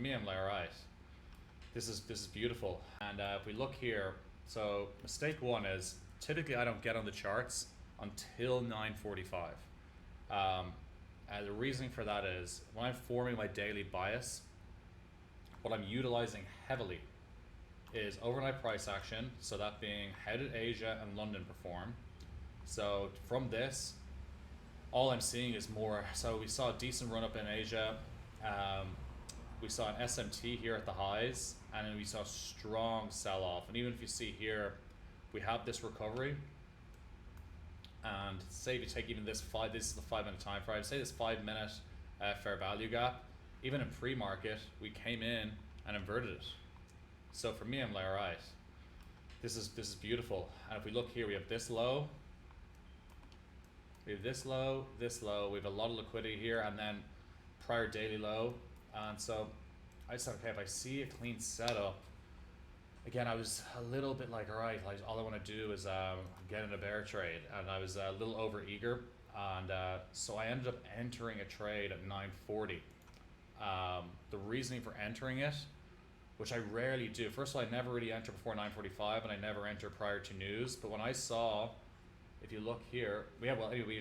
me, I'm like, all right, this is beautiful. And if we look here, so mistake one is typically I don't get on the charts until 9:45. And the reasoning for that is when I'm forming my daily bias, what I'm utilizing heavily is overnight price action. So that being how did Asia and London perform? So from this, all I'm seeing is more. So we saw a decent run up in Asia. Um, we saw an SMT here at the highs, and then we saw a strong sell off. And even if you see here, we have this recovery. And say if you take even this is the 5 minute time frame. Say this 5 minute fair value gap. Even in pre-market, we came in and inverted it. So for me, I'm like, all right, this is beautiful. And if we look here, we have this low. We have this low, this low. We have a lot of liquidity here, and then prior daily low. And so I said, okay, if I see a clean setup, again, I was a little bit like, all right, like all I want to do is get in a bear trade, and I was a little over eager, and so I ended up entering a trade at 9:40. The reasoning for entering it, which I rarely do. First of all, I never really enter before 9:45, and I never enter prior to news. But when I saw, if you look here, we have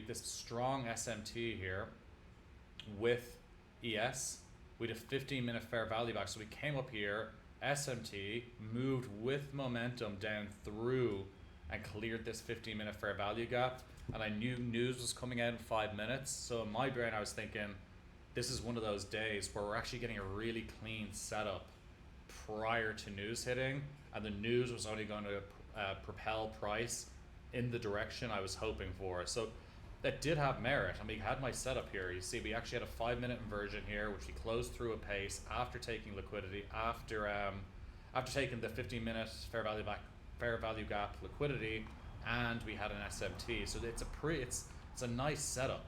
this strong SMT here with ES. We had a 15-minute fair value back, so we came up here. SMT moved with momentum down through and cleared this 15-minute fair value gap, and I knew news was coming out in 5 minutes. So in my brain, I was thinking, this is one of those days where we're actually getting a really clean setup prior to news hitting, and the news was only going to propel price in the direction I was hoping for. So that did have merit. I mean, I had my setup here. You see, we actually had a 5 minute inversion here, which we closed through a pace after taking liquidity, after taking the 15-minute fair value gap liquidity, and we had an SMT. So it's a nice setup.